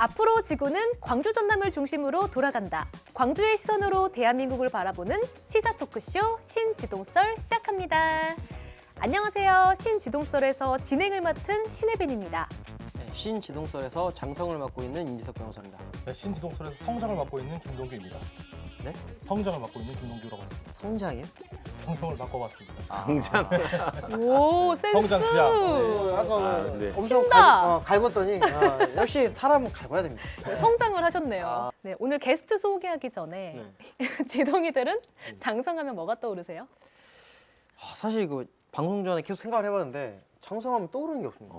앞으로 지구는 광주 전남을 중심으로 돌아간다. 광주의 시선으로 대한민국을 바라보는 시사 토크쇼 신지동설 시작합니다. 안녕하세요. 신지동설에서 진행을 맡은 신혜빈입니다. 네, 신지동설에서 장성을 맡고 있는 임지석 변호사입니다. 네, 신지동설에서 성장을 맡고 있는 김동규입니다. 네? 성장을 맡고 있는 김동규라고 했습니다. 성장이요? 장성을 바꿔봤습니다. 성장. 오, 센스! 성장 시작. 아까 네. 엄청 친다. 갈궜더니 역시 사람은 갈궈야 됩니다. 성장을 하셨네요. 네, 오늘 게스트 소개하기 전에 지동이들은 장성하면 뭐가 떠오르세요? 사실 그 방송 전에 계속 생각을 해봤는데 장성하면 떠오르는 게 없습니다.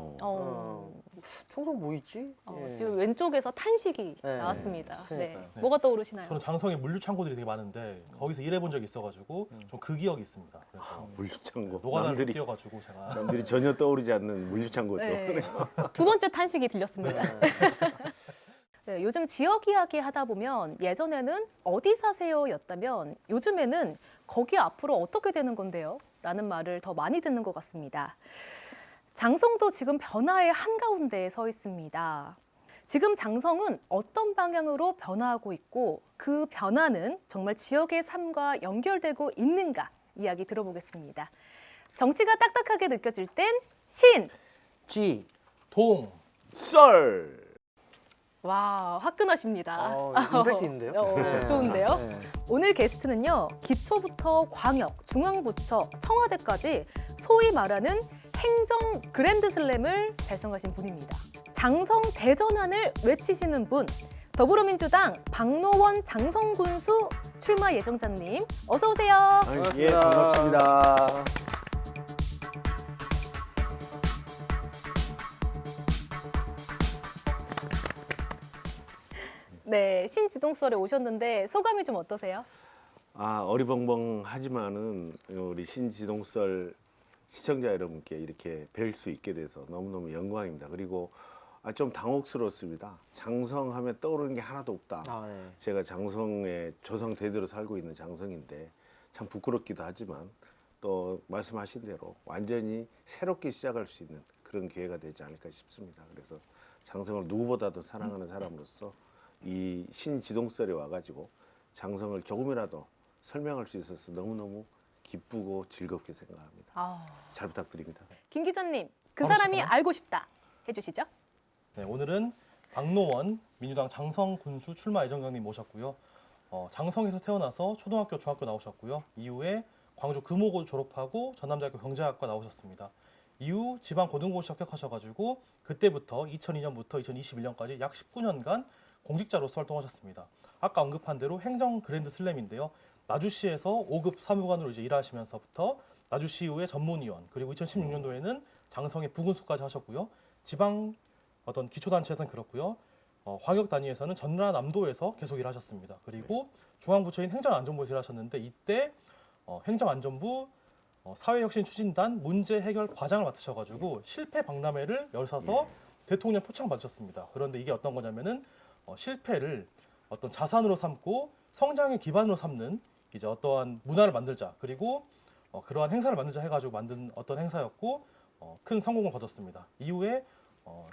장성 뭐 있지? 예. 지금 왼쪽에서 탄식이 네. 나왔습니다. 네. 그러니까요. 네. 뭐가 떠오르시나요? 저는 장성에 물류 창고들이 되게 많은데 거기서 일해본 적이 있어가지고 좀 그 기억이 있습니다. 그래서 물류창고. 노가다를 뛰어가지고 제가 남들이 전혀 떠오르지 않는 물류창고. 네. 두 번째 탄식이 들렸습니다. 네, 요즘 지역 이야기 하다 보면 예전에는 어디 사세요 였다면 요즘에는 거기 앞으로 어떻게 되는 건데요? 라는 말을 더 많이 듣는 것 같습니다. 장성도 지금 변화의 한가운데에 서 있습니다. 지금 장성은 어떤 방향으로 변화하고 있고 그 변화는 정말 지역의 삶과 연결되고 있는가 이야기 들어보겠습니다. 정치가 딱딱하게 느껴질 땐 신! 지. 동! 썰. 와, 화끈하십니다. 임팩트 있는데요? 네. 좋은데요? 네. 오늘 게스트는요, 기초부터 광역, 중앙부처, 청와대까지 소위 말하는 행정 그랜드슬램을 달성하신 분입니다. 장성 대전환을 외치시는 분, 더불어민주당 박노원 장성군수 출마 예정자님, 어서 오세요. 예, 반갑습니다. 네, 신지동설에 오셨는데 소감이 좀 어떠세요? 어리벙벙하지만은 우리 신지동설 시청자 여러분께 이렇게 뵐 수 있게 돼서 너무너무 영광입니다. 그리고 좀 당혹스럽습니다. 장성하면 떠오르는 게 하나도 없다. 네. 제가 장성의 조상 대대로 살고 있는 장성인데 참 부끄럽기도 하지만 또 말씀하신 대로 완전히 새롭게 시작할 수 있는 그런 기회가 되지 않을까 싶습니다. 그래서 장성을 누구보다도 사랑하는 사람으로서 이 신지동설에 와가지고 장성을 조금이라도 설명할 수 있어서 너무너무 기쁘고 즐겁게 생각합니다. 잘 부탁드립니다. 김 기자님, 그 바로 사람이 시작하나요? 알고 싶다 해주시죠. 네, 오늘은 박노원 민주당 장성 군수 출마 예정자님 모셨고요. 장성에서 태어나서 초등학교, 중학교 나오셨고요. 이후에 광주 금호고 졸업하고 전남대학교 경제학과 나오셨습니다. 이후 지방 고등고시 합격하셔가지고 그때부터 2002년부터 2021년까지 약 19년간 공직자로서 활동하셨습니다. 아까 언급한 대로 행정 그랜드 슬램인데요. 나주시에서 5급 사무관으로 이제 일하시면서부터 나주시의회 전문위원, 그리고 2016년도에는 장성의 부군수까지 하셨고요. 지방 어떤 기초단체에서는 그렇고요. 화격 단위에서는 전라남도에서 계속 일하셨습니다. 그리고 중앙부처인 행정안전부에서 일하셨는데 이때 행정안전부 사회혁신추진단 문제 해결 과장을 맡으셔가지고 실패 박람회를 열셔서 대통령 표창 받으셨습니다. 그런데 이게 어떤 거냐면은 실패를 어떤 자산으로 삼고 성장의 기반으로 삼는 이제 어떠한 문화를 만들자, 그리고 그러한 행사를 만들자 해가지고 만든 어떤 행사였고 큰 성공을 거뒀습니다. 이후에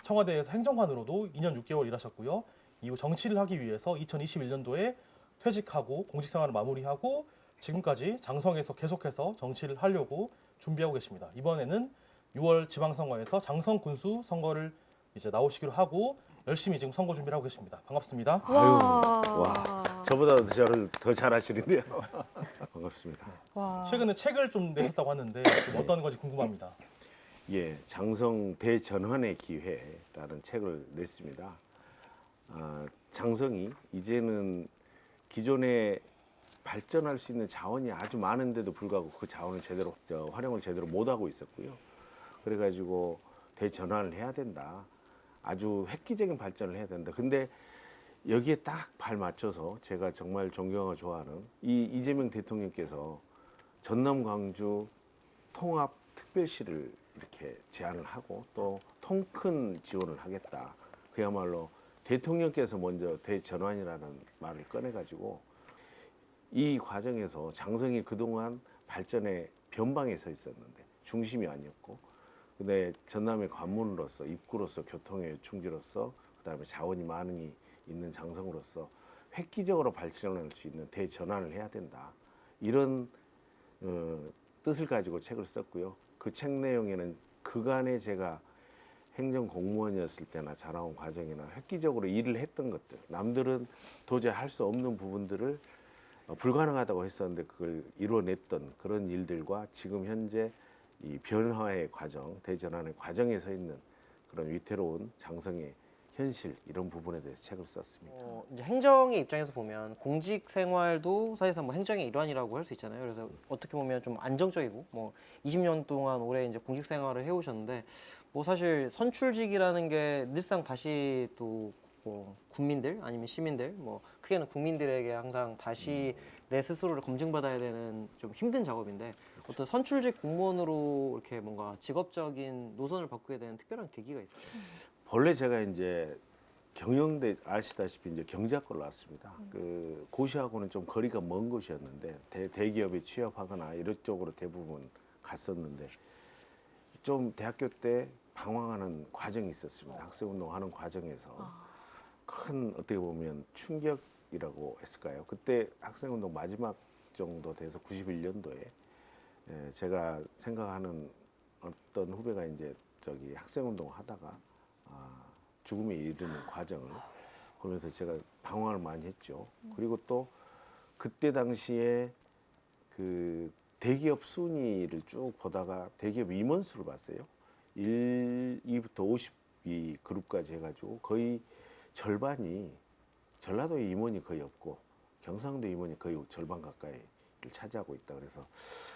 청와대에서 행정관으로도 2년 6개월 일하셨고요. 이후 정치를 하기 위해서 2021년도에 퇴직하고 공직생활을 마무리하고 지금까지 장성에서 계속해서 정치를 하려고 준비하고 계십니다. 이번에는 6월 지방선거에서 장성 군수 선거를 이제 나오시기로 하고 열심히 지금 선거 준비를 하고 계십니다. 반갑습니다. 와, 저보다 더 잘하시는데요. 반갑습니다. 와. 최근에 책을 좀 내셨다고 하는데 좀 어떤 건지 궁금합니다. 예, 장성 대전환의 기회라는 책을 냈습니다. 장성이 이제는 기존에 발전할 수 있는 자원이 아주 많은데도 불구하고 그 자원을 제대로 활용을 제대로 못하고 있었고요. 그래가지고 대전환을 해야 된다. 아주 획기적인 발전을 해야 된다. 근데 여기에 딱 발맞춰서 제가 정말 존경하고 좋아하는 이재명 대통령께서 전남 광주 통합 특별시를 이렇게 제안을 하고 또 통큰 지원을 하겠다. 그야말로 대통령께서 먼저 대전환이라는 말을 꺼내가지고 이 과정에서 장성이 그동안 발전의 변방에 서 있었는데 중심이 아니었고 근데 전남의 관문으로서 입구로서 교통의 충지로서 그다음에 자원이 많이 있는 장성으로서 획기적으로 발전할 수 있는 대전환을 해야 된다. 이런 뜻을 가지고 책을 썼고요. 그 책 내용에는 그간에 제가 행정 공무원이었을 때나 자라온 과정이나 획기적으로 일을 했던 것들, 남들은 도저히 할 수 없는 부분들을 불가능하다고 했었는데 그걸 이뤄냈던 그런 일들과 지금 현재 이 변화의 과정, 대전환의 과정에 서 있는 그런 위태로운 장성의 현실 이런 부분에 대해서 책을 썼습니다. 이제 행정의 입장에서 보면 공직 생활도 사실상 뭐 행정의 일환이라고 할 수 있잖아요. 그래서 어떻게 보면 좀 안정적이고 뭐 20년 동안 오래 이제 공직 생활을 해오셨는데 뭐 사실 선출직이라는 게 늘상 다시 또 뭐 국민들 아니면 시민들 뭐 크게는 국민들에게 항상 다시 내 스스로를 검증받아야 되는 좀 힘든 작업인데 어떤 선출직 공무원으로 이렇게 뭔가 직업적인 노선을 바꾸게 되는 특별한 계기가 있을까요? 본래 제가 이제 경영대 아시다시피 이제 경제학과를 나왔습니다. 그 고시하고는 좀 거리가 먼 곳이었는데 대기업에 취업하거나 이런 쪽으로 대부분 갔었는데 좀 대학교 때 방황하는 과정이 있었습니다. 학생운동하는 과정에서 큰 어떻게 보면 충격이라고 했을까요? 그때 학생운동 마지막 정도 돼서 91년도에 제가 생각하는 어떤 후배가 이제 저기 학생운동 하다가 죽음에 이르는 과정을 보면서 제가 방황을 많이 했죠. 그리고 또 그때 당시에 그 대기업 순위를 쭉 보다가 대기업 임원수를 봤어요. 1, 2부터 50위 그룹까지 해가지고 거의 절반이 전라도에 임원이 거의 없고 경상도 임원이 거의 절반 가까이를 차지하고 있다. 그래서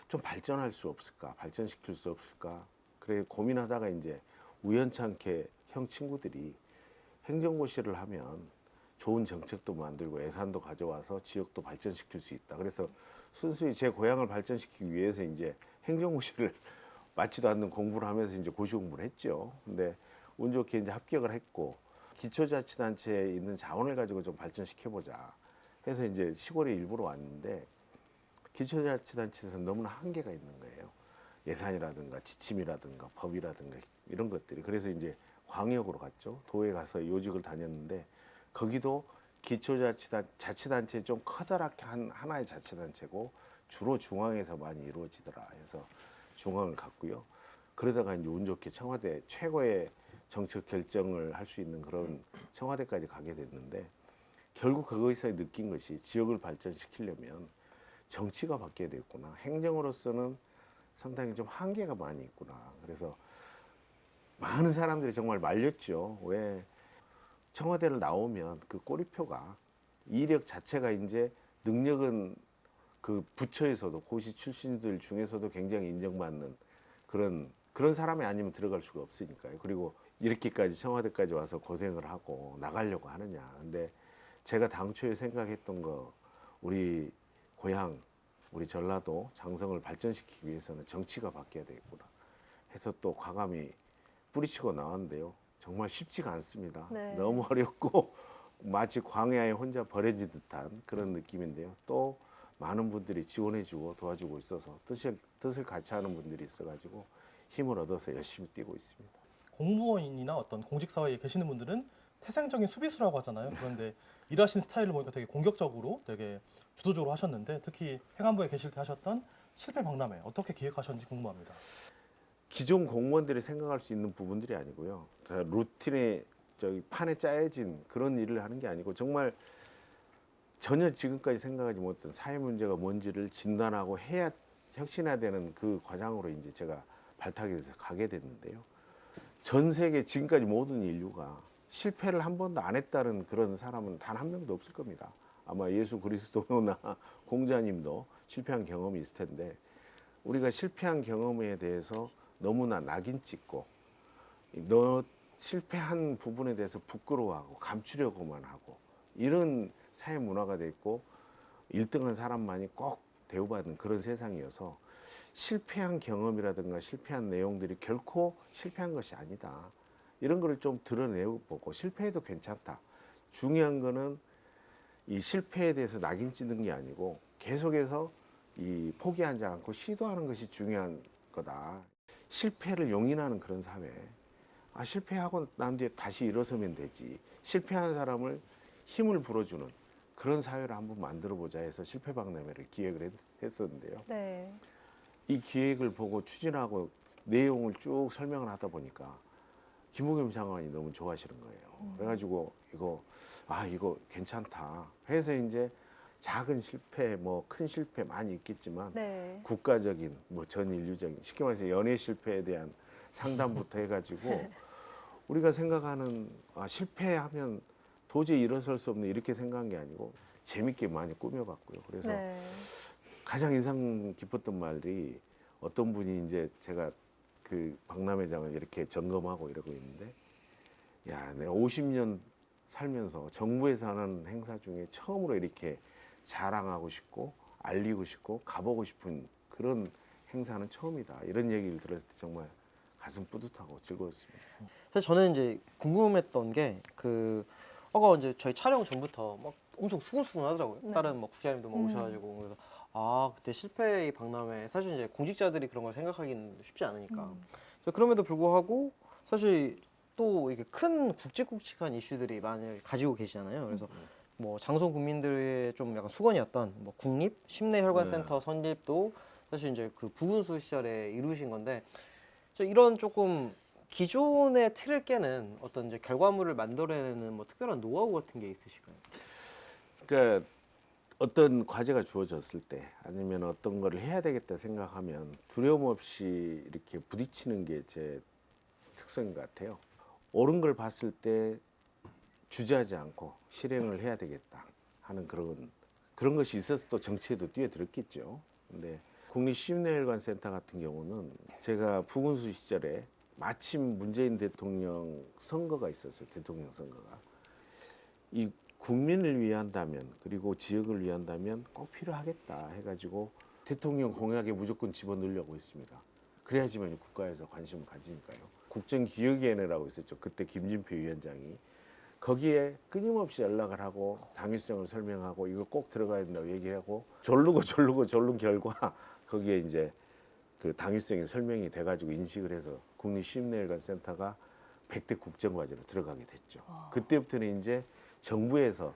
좀 발전할 수 없을까, 발전시킬 수 없을까. 그래 고민하다가 이제 우연찮게 형 친구들이 행정고시를 하면 좋은 정책도 만들고 예산도 가져와서 지역도 발전시킬 수 있다. 그래서 순수히 제 고향을 발전시키기 위해서 이제 행정고시를 맞지도 않는 공부를 하면서 이제 고시 공부를 했죠. 근데 운 좋게 이제 합격을 했고 기초자치단체에 있는 자원을 가지고 좀 발전시켜보자 해서 이제 시골에 일부러 왔는데 기초자치단체에서 너무나 한계가 있는 거예요. 예산이라든가 지침이라든가 법이라든가 이런 것들이. 그래서 이제 광역으로 갔죠. 도에 가서 요직을 다녔는데 거기도 기초자치단체 좀 커다랗게 하나의 자치단체고 주로 중앙에서 많이 이루어지더라 해서 중앙을 갔고요. 그러다가 이제 운 좋게 청와대 최고의 정책 결정을 할 수 있는 그런 청와대까지 가게 됐는데 결국 거기서 느낀 것이 지역을 발전시키려면 정치가 바뀌어야 되겠구나. 행정으로서는 상당히 좀 한계가 많이 있구나. 그래서 많은 사람들이 정말 말렸죠. 왜 청와대를 나오면 그 꼬리표가 이력 자체가 이제 능력은 그 부처에서도 고시 출신들 중에서도 굉장히 인정받는 그런 사람이 아니면 들어갈 수가 없으니까요. 그리고 이렇게까지 청와대까지 와서 고생을 하고 나가려고 하느냐. 근데 제가 당초에 생각했던 거 우리 고향, 우리 전라도 장성을 발전시키기 위해서는 정치가 바뀌어야 되겠구나 해서 또 과감히 뿌리치고 나왔는데요. 정말 쉽지가 않습니다. 네. 너무 어렵고 마치 광야에 혼자 버려진 듯한 그런 느낌인데요. 또 많은 분들이 지원해주고 도와주고 있어서 뜻을 같이 하는 분들이 있어가지고 힘을 얻어서 열심히 뛰고 있습니다. 공무원이나 어떤 공직사회에 계시는 분들은 태생적인 수비수라고 하잖아요. 그런데 일하신 스타일을 보니까 되게 공격적으로 되게 주도적으로 하셨는데 특히 행안부에 계실 때 하셨던 실패 박람회 어떻게 기획하셨는지 궁금합니다. 기존 공무원들이 생각할 수 있는 부분들이 아니고요. 루틴에 저기 판에 짜여진 그런 일을 하는 게 아니고 정말 전혀 지금까지 생각하지 못했던 사회 문제가 뭔지를 진단하고 해야 혁신해야 되는 그 과정으로 이제 제가 발탁이 돼서 가게 됐는데요. 전 세계 지금까지 모든 인류가 실패를 한 번도 안 했다는 그런 사람은 단 한 명도 없을 겁니다. 아마 예수 그리스도나 공자님도 실패한 경험이 있을 텐데 우리가 실패한 경험에 대해서 너무나 낙인 찍고 너 실패한 부분에 대해서 부끄러워하고 감추려고만 하고 이런 사회 문화가 돼 있고 1등한 사람만이 꼭 대우받는 그런 세상이어서 실패한 경험이라든가 실패한 내용들이 결코 실패한 것이 아니다. 이런 거를 좀 드러내보고 실패해도 괜찮다. 중요한 거는 이 실패에 대해서 낙인 찍는 게 아니고 계속해서 이 포기하지 않고 시도하는 것이 중요한 거다. 실패를 용인하는 그런 사회. 실패하고 난 뒤에 다시 일어서면 되지. 실패한 사람을 힘을 불어주는 그런 사회를 한번 만들어보자 해서 실패박람회를 기획을 했었는데요. 네. 이 기획을 보고 추진하고 내용을 쭉 설명을 하다 보니까 김부겸 장관이 너무 좋아하시는 거예요. 그래가지고 이거 괜찮다 해서 이제 작은 실패, 뭐 큰 실패 많이 있겠지만 네. 국가적인, 뭐 전 인류적인, 쉽게 말해서 연애 실패에 대한 상담부터 해가지고 우리가 생각하는 실패하면 도저히 일어설 수 없는 이렇게 생각한 게 아니고 재밌게 많이 꾸며봤고요. 그래서 네. 가장 인상 깊었던 말이 어떤 분이 이제 제가 그 박람회장을 이렇게 점검하고 이러고 있는데, 야, 내가 50년 살면서 정부에서 하는 행사 중에 처음으로 이렇게 자랑하고 싶고 알리고 싶고 가보고 싶은 그런 행사는 처음이다. 이런 얘기를 들었을 때 정말 가슴 뿌듯하고 즐거웠습니다. 사실 저는 이제 궁금했던 게 아까 이제 저희 촬영 전부터 막 엄청 수근수근 하더라고요. 네. 다른 뭐 국장님도 막 오셔가지고 그래서 그때 실패의 박람회 사실 이제 공직자들이 그런 걸 생각하기는 쉽지 않으니까 그럼에도 불구하고 사실 또 이게 큰 굵직굵직한 이슈들이 많이 가지고 계시잖아요. 그래서 뭐 장성 국민들의 좀 약간 수건이었던 뭐 국립 심내혈관센터 설립도 사실 이제 그 부군수 시절에 이루신 건데 이런 조금 기존의 틀을 깨는 어떤 이제 결과물을 만들어내는 뭐 특별한 노하우 같은 게 있으실까요? 그러니까 어떤 과제가 주어졌을 때 아니면 어떤 거를 해야 되겠다 생각하면 두려움 없이 이렇게 부딪히는 게 제 특성인 것 같아요. 옳은 걸 봤을 때 주저하지 않고 실행을 해야 되겠다 하는 그런 것이 있어서 또 정치에도 뛰어들었겠죠. 근데 국립심내혈관센터 같은 경우는 제가 부군수 시절에 마침 문재인 대통령 선거가 있었어요. 대통령 선거가. 이 국민을 위한다면 그리고 지역을 위한다면 꼭 필요하겠다 해가지고 대통령 공약에 무조건 집어넣으려고 했습니다. 그래야지만 국가에서 관심을 가지니까요. 국정기획위원회라고 있었죠. 그때 김진표 위원장이 거기에 끊임없이 연락을 하고 당위성을 설명하고 이거 꼭 들어가야 된다고 얘기하고 졸른 결과 거기에 이제 그 당위성이 설명이 돼가지고 인식을 해서 국립심내혈관센터가 100대 국정과제로 들어가게 됐죠. 그때부터는 이제 정부에서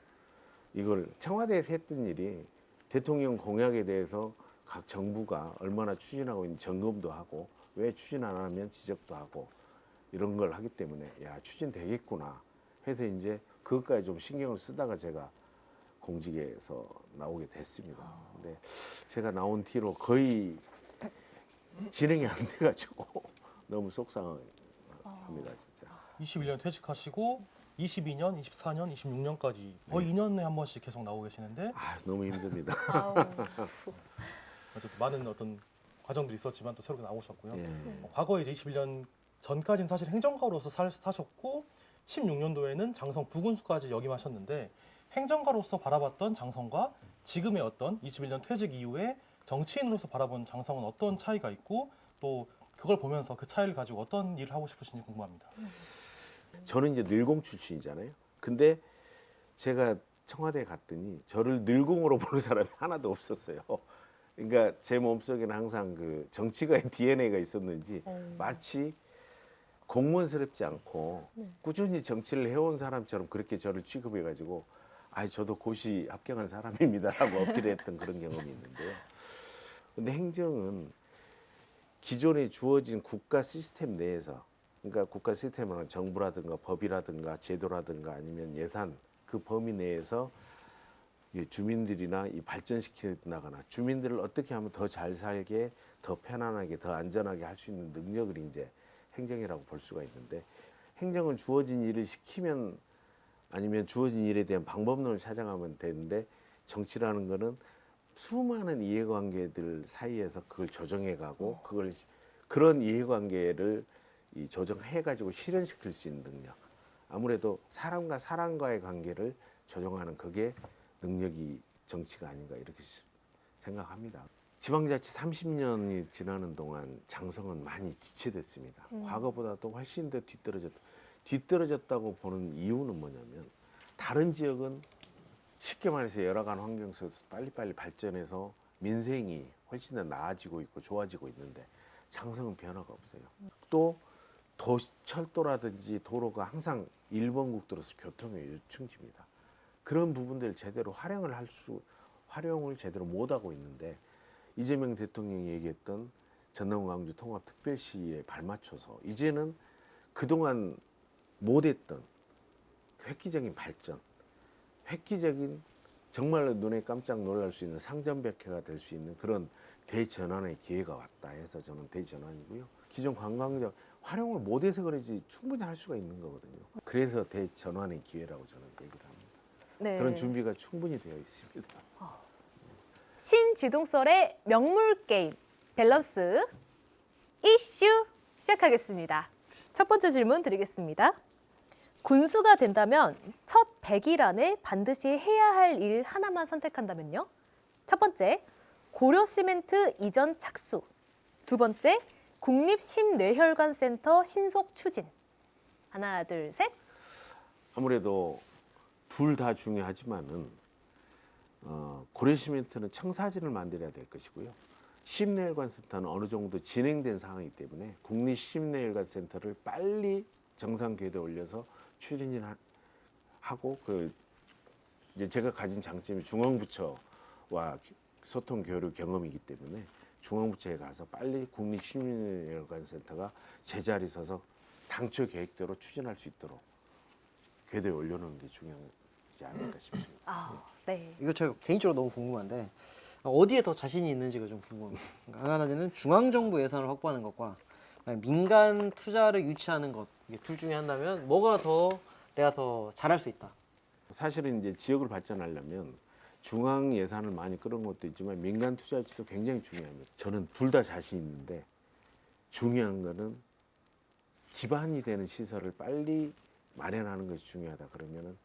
이걸 청와대에서 했던 일이 대통령 공약에 대해서 각 정부가 얼마나 추진하고 있는지 점검도 하고 왜 추진 안 하면 지적도 하고 이런 걸 하기 때문에 야 추진되겠구나 해서 이제 그것까지 좀 신경을 쓰다가 제가 공직에서 나오게 됐습니다. 근데 제가 나온 뒤로 거의 진행이 안 돼가지고 너무 속상합니다, 진짜. 21년 퇴직하시고 22년, 24년, 26년까지 거의 2년에 한 번씩 계속 나오고 계시는데 너무 힘듭니다. 아우. 어쨌든 많은 어떤 과정들이 있었지만 또 새롭게 나오셨고요. 예. 과거에 이제 21년 전까지는 사실 행정가로서 사셨고 16년도에는 장성 부군수까지 역임하셨는데 행정가로서 바라봤던 장성과 지금의 어떤 21년 퇴직 이후에 정치인으로서 바라본 장성은 어떤 차이가 있고 또 그걸 보면서 그 차이를 가지고 어떤 일을 하고 싶으신지 궁금합니다. 저는 이제 늘공 출신이잖아요. 근데 제가 청와대에 갔더니 저를 늘공으로 보는 사람이 하나도 없었어요. 그러니까 제 몸속에는 항상 그 정치가의 DNA가 있었는지 마치 공무원스럽지 않고 꾸준히 정치를 해온 사람처럼 그렇게 저를 취급해가지고 저도 고시 합격한 사람입니다라고 어필했던 그런 경험이 있는데요. 근데 행정은 기존에 주어진 국가 시스템 내에서 그러니까 국가 시스템은 정부라든가 법이라든가 제도라든가 아니면 예산 그 범위 내에서 주민들이나 이 발전시켜 나가나 주민들을 어떻게 하면 더 잘 살게 더 편안하게 더 안전하게 할 수 있는 능력을 이제 행정이라고 볼 수가 있는데 행정은 주어진 일을 시키면 아니면 주어진 일에 대한 방법론을 찾아가면 되는데 정치라는 거는 수많은 이해관계들 사이에서 그걸 조정해가고 그런 이해관계를 조정해가지고 실현시킬 수 있는 능력. 아무래도 사람과 사람과의 관계를 조정하는 그게 능력이 정치가 아닌가 이렇게 생각합니다. 지방자치 30년이 지나는 동안 장성은 많이 지체됐습니다. 과거보다도 훨씬 더 뒤떨어졌다고 보는 이유는 뭐냐면 다른 지역은 쉽게 말해서 열악한 환경 속에서 빨리빨리 발전해서 민생이 훨씬 더 나아지고 있고 좋아지고 있는데 장성은 변화가 없어요. 또 철도라든지 도로가 항상 1번 국도로서 교통의 요충지입니다. 그런 부분들 제대로 활용을 제대로 못하고 있는데 이재명 대통령이 얘기했던 전남 광주 통합 특별시에 발맞춰서 이제는 그동안 못했던 획기적인 발전, 획기적인 정말로 눈에 깜짝 놀랄 수 있는 상점백회가 될 수 있는 그런 대전환의 기회가 왔다 해서 저는 대전환이고요. 기존 관광적 활용을 못해서 그러지 충분히 할 수가 있는 거거든요. 그래서 대전환의 기회라고 저는 얘기를 합니다. 네. 그런 준비가 충분히 되어 있습니다. 신지동설의 명물 게임 밸런스 이슈 시작하겠습니다. 첫 번째 질문 드리겠습니다. 군수가 된다면 첫 100일 안에 반드시 해야 할 일 하나만 선택한다면요? 첫 번째, 고려시멘트 이전 착수. 두 번째, 국립심뇌혈관센터 신속 추진. 하나, 둘, 셋. 아무래도 둘 다 중요하지만은 고려시멘트는 청사진을 만들어야 될 것이고요. 심뇌혈관센터는 어느 정도 진행된 상황이기 때문에 국립심뇌혈관센터를 빨리 정상 궤도에 올려서 추진을 하고 이제 제가 가진 장점이 중앙부처와 소통 교류 경험이기 때문에 중앙부처에 가서 빨리 국립심뇌혈관센터가 제자리 서서 당초 계획대로 추진할 수 있도록 궤도에 올려놓는 게 중요하지 않을까 싶습니다. 네. 이거 제가 개인적으로 너무 궁금한데 어디에 더 자신이 있는지가 좀 궁금합니다. 그러니까 하나는 중앙정부 예산을 확보하는 것과 민간 투자를 유치하는 것, 이게 둘 중에 한다면 뭐가 내가 더 잘할 수 있다. 사실은 이제 지역을 발전하려면 중앙 예산을 많이 끌어온 것도 있지만 민간 투자도 굉장히 중요합니다. 저는 둘 다 자신 있는데 중요한 거는 기반이 되는 시설을 빨리 마련하는 것이 중요하다. 그러면은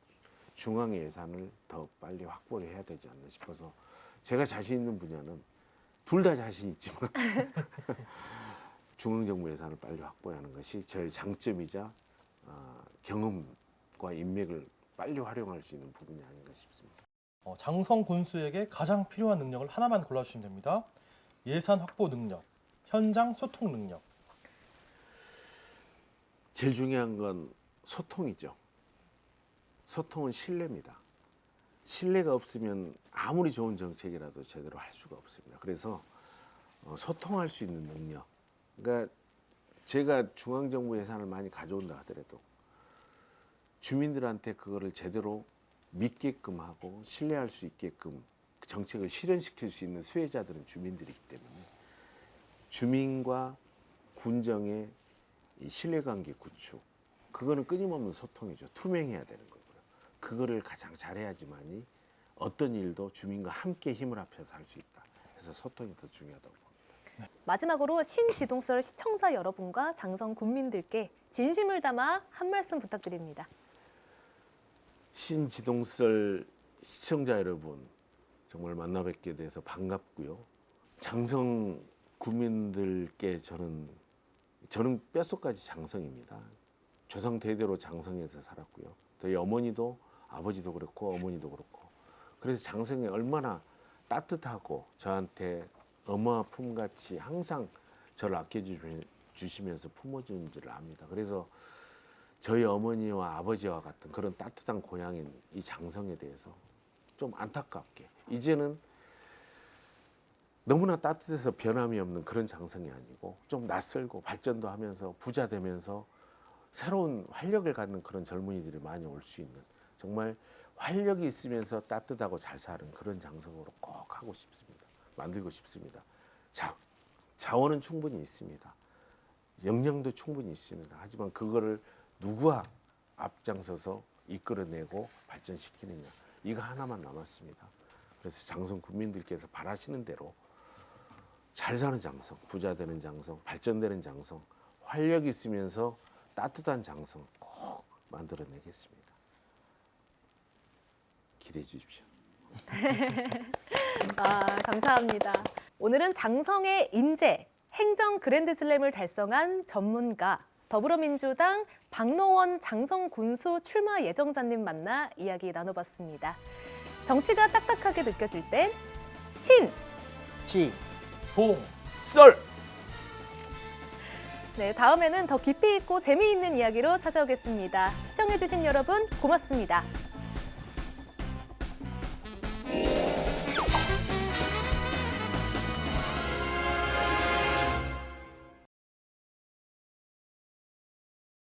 중앙 예산을 더 빨리 확보를 해야 되지 않나 싶어서 제가 자신 있는 분야는 둘 다 자신 있지만 중앙정부 예산을 빨리 확보하는 것이 저의 장점이자 경험과 인맥을 빨리 활용할 수 있는 부분이 아닌가 싶습니다. 장성 군수에게 가장 필요한 능력을 하나만 골라주시면 됩니다. 예산 확보 능력, 현장 소통 능력. 제일 중요한 건 소통이죠. 소통은 신뢰입니다. 신뢰가 없으면 아무리 좋은 정책이라도 제대로 할 수가 없습니다. 그래서 소통할 수 있는 능력. 그러니까 제가 중앙정부 예산을 많이 가져온다 하더라도 주민들한테 그거를 제대로 믿게끔 하고 신뢰할 수 있게끔 그 정책을 실현시킬 수 있는 수혜자들은 주민들이기 때문에 주민과 군정의 이 신뢰관계 구축, 그거는 끊임없는 소통이죠. 투명해야 되는 거고요. 그거를 가장 잘해야지만이 어떤 일도 주민과 함께 힘을 합쳐서 할 수 있다. 그래서 소통이 더 중요하다고 봅니다. 마지막으로 신지동설 시청자 여러분과 장성 군민들께 진심을 담아 한 말씀 부탁드립니다. 신지동설 시청자 여러분, 정말 만나 뵙게 돼서 반갑고요. 장성 군민들께 저는 뼛속까지 장성입니다. 조상 대대로 장성에서 살았고요. 저희 어머니도 아버지도 그렇고 어머니도 그렇고, 그래서 장성이 얼마나 따뜻하고 저한테 엄마 품같이 항상 저를 아껴주시면서 품어주는지를 압니다. 그래서 저희 어머니와 아버지와 같은 그런 따뜻한 고향인 이 장성에 대해서 좀 안타깝게 이제는 너무나 따뜻해서 변함이 없는 그런 장성이 아니고 좀 낯설고 발전도 하면서 부자 되면서 새로운 활력을 갖는 그런 젊은이들이 많이 올 수 있는, 정말 활력이 있으면서 따뜻하고 잘 사는 그런 장성으로 꼭 하고 싶습니다. 만들고 싶습니다. 자원은 충분히 있습니다. 역량도 충분히 있습니다. 하지만 그거를 누가 앞장서서 이끌어내고 발전시키느냐, 이거 하나만 남았습니다. 그래서 장성 국민들께서 바라시는 대로 잘 사는 장성, 부자 되는 장성, 발전되는 장성, 활력 있으면서 따뜻한 장성 꼭 만들어내겠습니다. 기대해 주십시오. 감사합니다. 오늘은 장성의 인재, 행정 그랜드슬램을 달성한 전문가, 더불어민주당 박노원 장성 군수 출마 예정자님 만나 이야기 나눠봤습니다. 정치가 딱딱하게 느껴질 땐 신! 지. 동! 썰! 네, 다음에는 더 깊이 있고 재미있는 이야기로 찾아오겠습니다. 시청해주신 여러분 고맙습니다.